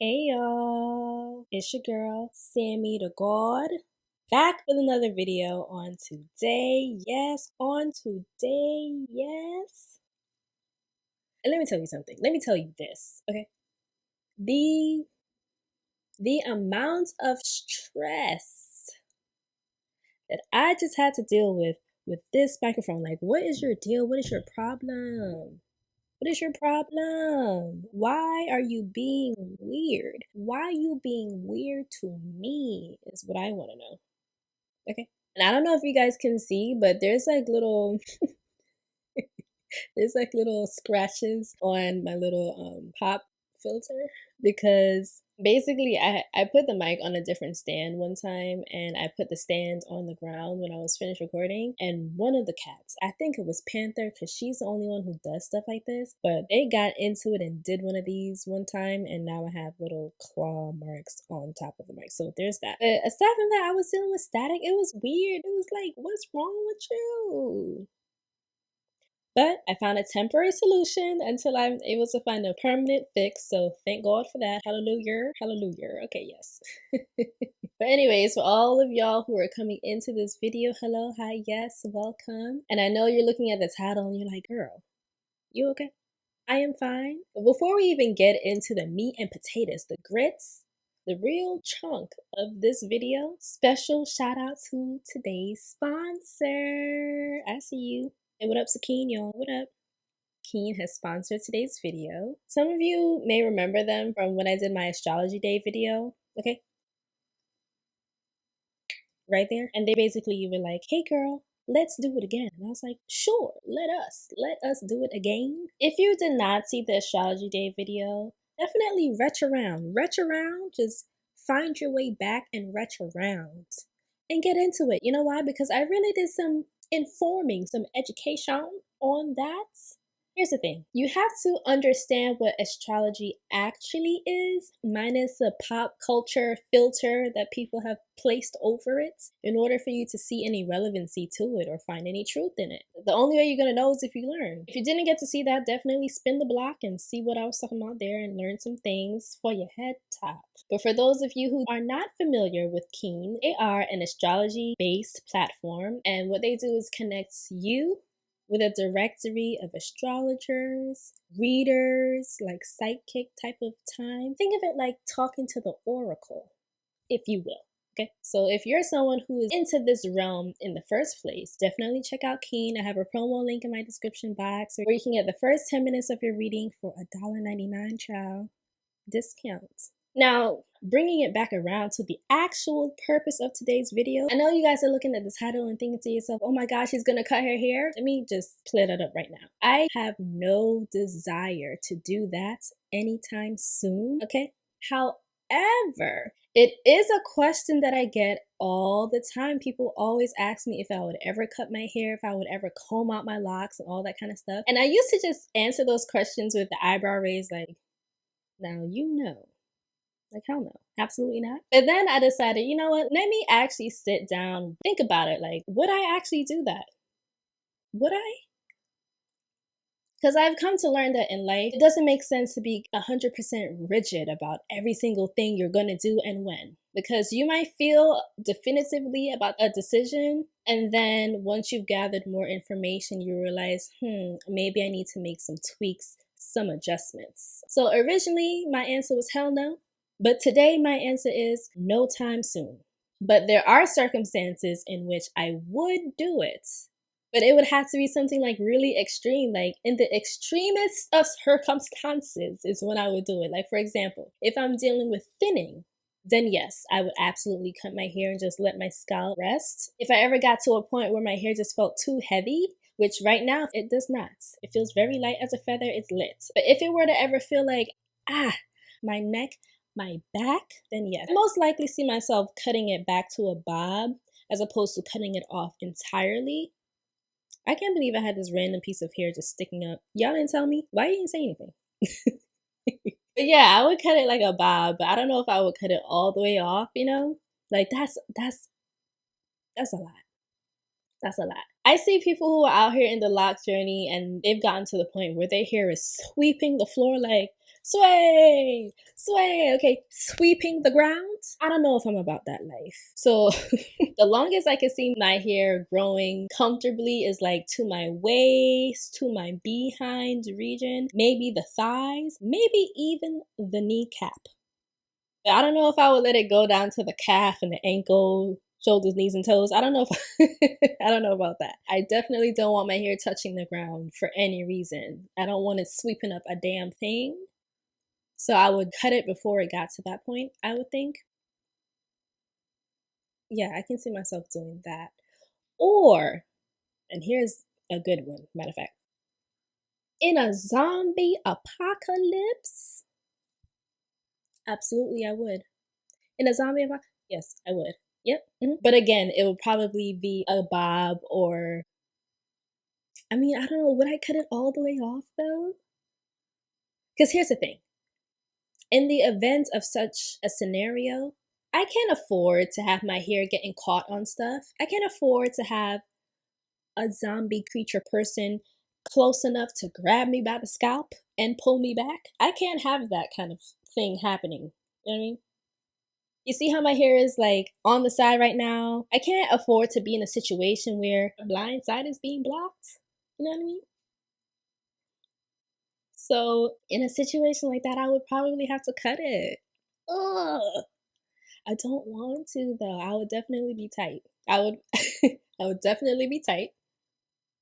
Hey y'all, it's your girl 𝒊𝒏𝒂𝒂𝒊𝒏 back with another video on today. Yes, on today, yes. And let me tell you something. Let me tell you this, okay? The amount of stress that I just had to deal with this microphone. Like, what is your deal? What is your problem? What is your problem? Why are you being weird? Why are you being weird to me is what I want to know. Okay. And I don't know if you guys can see, but there's like little scratches on my little pop filter because basically I put the mic on a different stand one time, and I put the stand on the ground when I was finished recording, and one of the cats, I think it was Panther, because she's the only one who does stuff like this, but they got into it and did one of these one time, and now I have little claw marks on top of the mic. So there's that. But aside from that, I was dealing with static. It was weird. It was like, what's wrong with you? But I found a temporary solution until I'm able to find a permanent fix. So thank God for that. Hallelujah. Hallelujah. Okay, yes. But anyways, for all of y'all who are coming into this video, hello, hi, yes, welcome. And I know you're looking at the title and you're like, girl, you okay? I am fine. But before we even get into the meat and potatoes, the grits, the real chunk of this video, special shout out to today's sponsor. I see you. Hey, what up, 𝒂𝒂𝒊𝒏𝒆𝒔𝒊𝒏, y'all? What up? 𝒂𝒂𝒊𝒏𝒆𝒔 has sponsored today's video. Some of you may remember them from when I did my astrology day video, okay? Right there. And they basically were like, hey girl, let's do it again. And I was like, sure, let us do it again. If you did not see the astrology day video, definitely retch around, just find your way back and retch around and get into it. You know why? Because I really did some informing, some education on that. Here's the thing. You have to understand what astrology actually is, minus the pop culture filter that people have placed over it, in order for you to see any relevancy to it or find any truth in it. The only way you're going to know is if you learn. If you didn't get to see that, definitely spin the block and see what I was talking about there and learn some things for your head top. But for those of you who are not familiar with 𝒂𝒂𝒊𝒏𝒆𝒔, they are an astrology-based platform, and what they do is connect you with a directory of astrologers, readers, like psychic type of time. Think of it like talking to the oracle, if you will. Okay, so if you're someone who is into this realm in the first place, definitely check out 𝒂𝒂𝒊𝒏𝒆𝒔. I have a promo link in my description box where you can get the first 10 minutes of your reading for $1.99, child. Discount. Now, bringing it back around to the actual purpose of today's video, I know you guys are looking at the title and thinking to yourself, oh my gosh, she's gonna cut her hair. Let me just clear that up right now. I have no desire to do that anytime soon, okay? However, it is a question that I get all the time. People always ask me if I would ever cut my hair, if I would ever comb out my locks and all that kind of stuff. And I used to just answer those questions with the eyebrow raised like, now you know. Like, hell no, absolutely not. But then I decided, you know what, let me actually sit down, think about it. Like, would I actually do that? Would I? Because I've come to learn that in life, it doesn't make sense to be 100% rigid about every single thing you're going to do and when. Because you might feel definitively about a decision, and then once you've gathered more information, you realize, maybe I need to make some tweaks, some adjustments. So originally, my answer was hell no. But today my answer is no time soon. But there are circumstances in which I would do it. But it would have to be something like really extreme, like in the extremest of circumstances is when I would do it. Like, for example, if I'm dealing with thinning, then yes, I would absolutely cut my hair and just let my scalp rest. If I ever got to a point where my hair just felt too heavy, which right now it does not. It feels very light as a feather, it's lit. But if it were to ever feel like, my neck, my back, then yes. I most likely see myself cutting it back to a bob as opposed to cutting it off entirely. I can't believe I had this random piece of hair just sticking up. Y'all didn't tell me? Why you didn't say anything? But yeah, I would cut it like a bob, but I don't know if I would cut it all the way off, you know? Like that's a lot. That's a lot. I see people who are out here in the lock journey and they've gotten to the point where their hair is sweeping the floor like sway, sway. Okay, sweeping the ground. I don't know if I'm about that life. So the longest I can see my hair growing comfortably is like to my waist, to my behind region, maybe the thighs, maybe even the kneecap. I don't know if I would let it go down to the calf and the ankle, shoulders, knees, and toes. I don't know if I don't know about that. I definitely don't want my hair touching the ground for any reason. I don't want it sweeping up a damn thing. So I would cut it before it got to that point, I would think. Yeah, I can see myself doing that. Or, and here's a good one, matter of fact. In a zombie apocalypse, absolutely I would. In a zombie apocalypse, yes, I would. Yep. But again, it would probably be a bob or, I mean, I don't know, would I cut it all the way off though? Because here's the thing. In the event of such a scenario, I can't afford to have my hair getting caught on stuff. I can't afford to have a zombie creature person close enough to grab me by the scalp and pull me back. I can't have that kind of thing happening. You know what I mean? You see how my hair is like on the side right now? I can't afford to be in a situation where a blind side is being blocked. You know what I mean? So in a situation like that, I would probably have to cut it. Ugh. I don't want to though. I would definitely be tight. I would I would definitely be tight.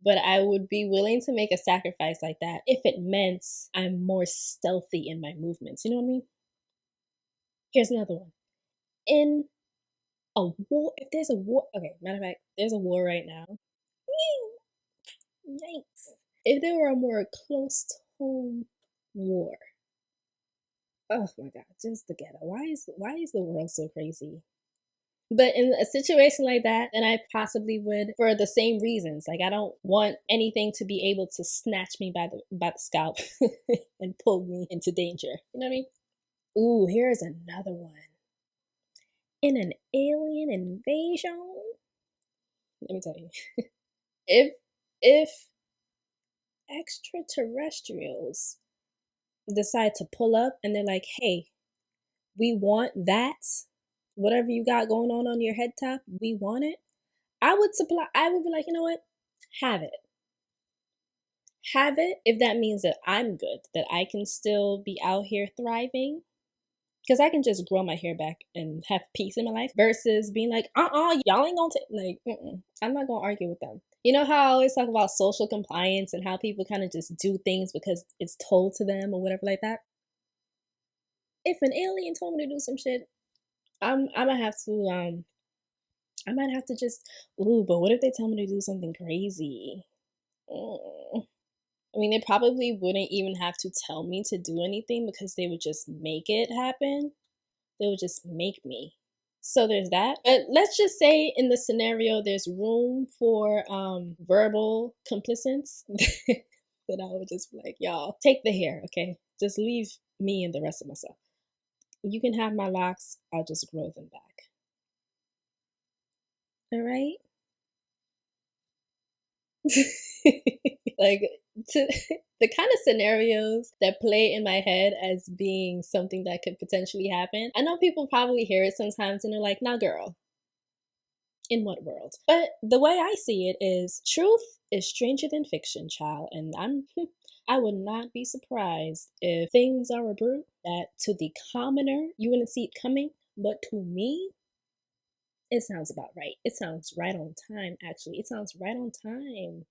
But I would be willing to make a sacrifice like that if it meant I'm more stealthy in my movements. You know what I mean? Here's another one. In a war, if there's a war, okay, matter of fact, there's a war right now. Yikes. If there were a more close to home war, oh my god, just the ghetto. Why is the world so crazy? But in a situation like that, then I possibly would, for the same reasons. Like I don't want anything to be able to snatch me by the scalp and pull me into danger. You know what I mean? Ooh, here's another one. In an alien invasion, let me tell you, if extraterrestrials decide to pull up and they're like, hey, we want that, whatever you got going on your head top, we want it. I would be like, you know what? Have it. Have it if that means that I'm good, that I can still be out here thriving. Because I can just grow my hair back and have peace in my life versus being like, y'all ain't gonna take, like, I'm not gonna argue with them. You know how I always talk about social compliance and how people kind of just do things because it's told to them or whatever like that? If an alien told me to do some shit, I'm gonna have to, I might have to just, but what if they tell me to do something crazy? I mean, they probably wouldn't even have to tell me to do anything because they would just make it happen. They would just make me. So there's that. But let's just say in the scenario there's room for verbal complicence. That I would just be like, y'all, take the hair, okay? Just leave me and the rest of myself. You can have my locks, I'll just grow them back. All right? Like to the kind of scenarios that play in my head as being something that could potentially happen. I know people probably hear it sometimes and they're like, nah, girl, in what world? But the way I see it is truth is stranger than fiction, child. And I would not be surprised if things are a brew that to the commoner, you wouldn't see it coming. But to me, it sounds about right. It sounds right on time, actually. It sounds right on time.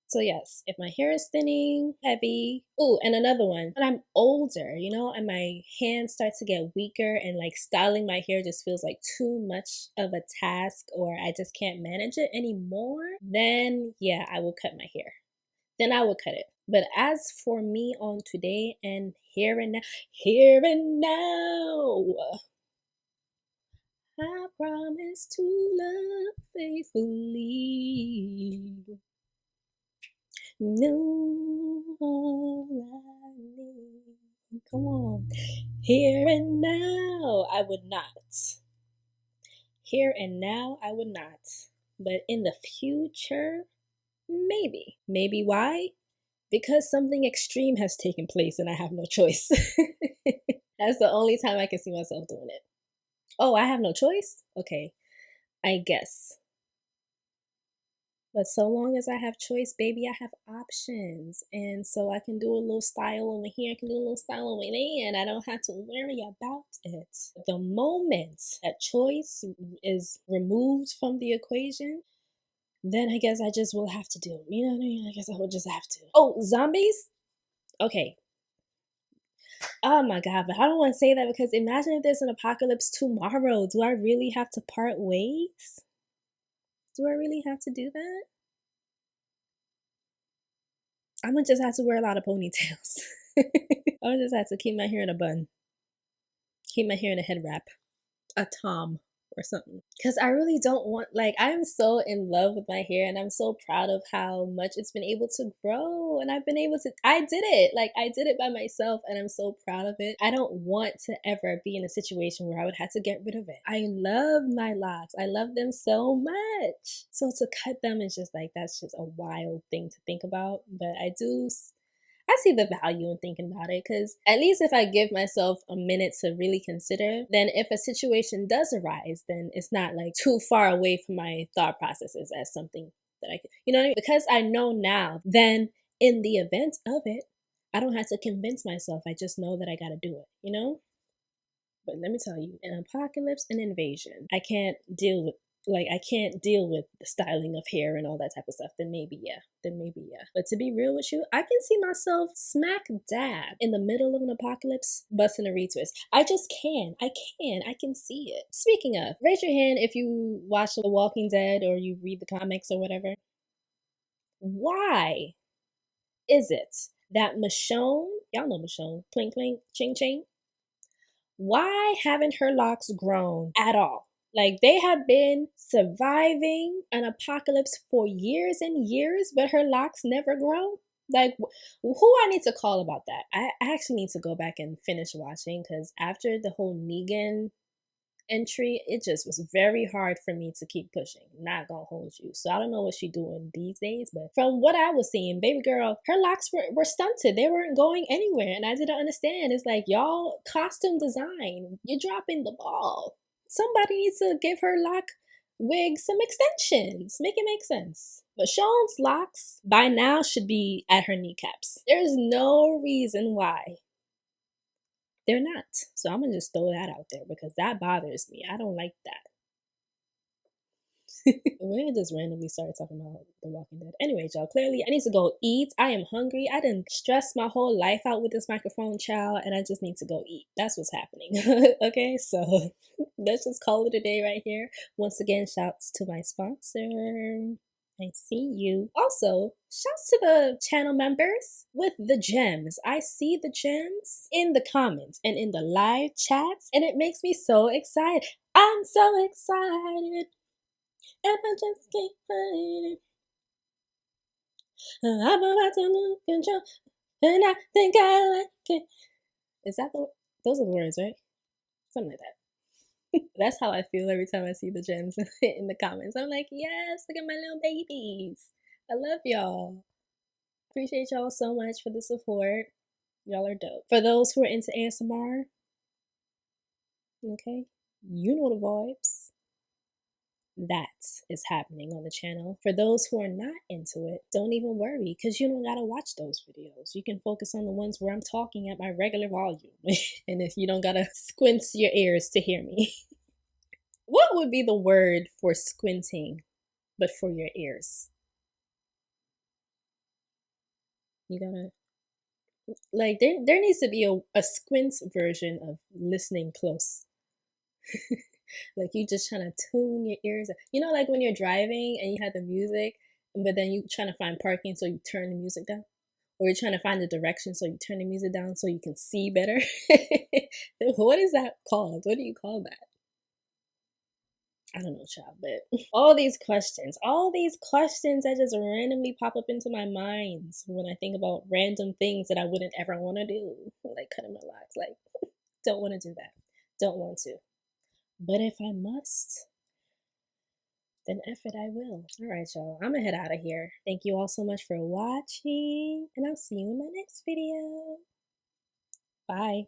So yes, if my hair is thinning, heavy. Oh, and another one. When I'm older, and my hands start to get weaker and like styling my hair just feels like too much of a task or I just can't manage it anymore, then yeah, I will cut my hair. Then I will cut it. But as for me on today and here and now, I promise to love faithfully. No, all I need. Come on. Here and now, I would not. Here and now, I would not. But in the future, maybe. Maybe why? because something extreme has taken place and I have no choice. That's the only time I can see myself doing it. Oh, I have no choice? Okay, I guess. But so long as I have choice, baby, I have options. And so I can do a little style over here, I can do a little style over there, and I don't have to worry about it. The moment that choice is removed from the equation, then I guess I just will have to do. You know what I mean? I guess I will just have to. Oh, zombies? Okay. Oh my God, but I don't want to say that because imagine if there's an apocalypse tomorrow. Do I really have to part ways? Do I really have to do that? I'm gonna just have to wear a lot of ponytails. I'll just have to keep my hair in a bun. Keep my hair in a head wrap. A tom or something. Because I really don't want, like, I'm so in love with my hair and I'm so proud of how much it's been able to grow. And I've been able to, I did it. Like, I did it by myself and I'm so proud of it. I don't want to ever be in a situation where I would have to get rid of it. I love my locks. I love them so much. So to cut them is just like, that's just a wild thing to think about. But I see the value in thinking about it because at least if I give myself a minute to really consider, then if a situation does arise, then it's not like too far away from my thought processes as something that I could, you know what I mean? Because I know now, then in the event of it, I don't have to convince myself. I just know that I got to do it, you know? But let me tell you, an apocalypse, an invasion, I can't deal with the styling of hair and all that type of stuff, then maybe yeah. But to be real with you, I can see myself smack dab in the middle of an apocalypse busting a retwist. I just can. I can see it. Speaking of, raise your hand if you watch The Walking Dead or you read the comics or whatever. Why is it that Michonne, y'all know Michonne, clink clink, ching ching, why haven't her locks grown at all? Like, they have been surviving an apocalypse for years and years, but her locks never grow. Like, who I need to call about that? I actually need to go back and finish watching because after the whole Negan entry, it just was very hard for me to keep pushing. Not gonna hold you. So I don't know what she's doing these days, but from what I was seeing, baby girl, her locks were stunted. They weren't going anywhere, and I didn't understand. It's like, y'all, costume design, you're dropping the ball. Somebody needs to give her lock wig some extensions. Make it make sense. But Sean's locks by now should be at her kneecaps. There's no reason why they're not. So I'm gonna just throw that out there because that bothers me. I don't like that. We're just randomly started talking about The Walking Dead. Anyway, y'all, clearly I need to go eat. I am hungry. I didn't stress my whole life out with this microphone, child, and I just need to go eat. That's what's happening. Okay, so let's just call it a day right here. Once again, shouts to my sponsor. I see you. Also, shouts to the channel members with the gems. I see the gems in the comments and in the live chats, and it makes me so excited. I'm so excited. And I just can't find it. I'm about to lose control, and I think I like it. Is that those are the words, right? Something like that. That's how I feel every time I see the gems in the comments. I'm like, yes, look at my little babies. I love y'all. Appreciate y'all so much for the support. Y'all are dope. For those who are into ASMR, okay, you know the vibes. That is happening on the channel. For those who are not into it, don't even worry because you don't gotta watch those videos. You can focus on the ones where I'm talking at my regular volume and if you don't gotta squint your ears to hear me. What would be the word for squinting but for your ears? You gotta, like, there needs to be a squint version of listening close. Like, you just trying to tune your ears. You know, like when you're driving and you have the music, but then you trying to find parking, so you turn the music down. Or you're trying to find the direction, so you turn the music down so you can see better. What is that called? What do you call that? I don't know, child, but all these questions that just randomly pop up into my mind when I think about random things that I wouldn't ever want to do, like cutting my locks. Like, don't want to do that. Don't want to. But if I must, then F it, I will. All right, y'all. I'm gonna head out of here. Thank you all so much for watching, and I'll see you in my next video. Bye.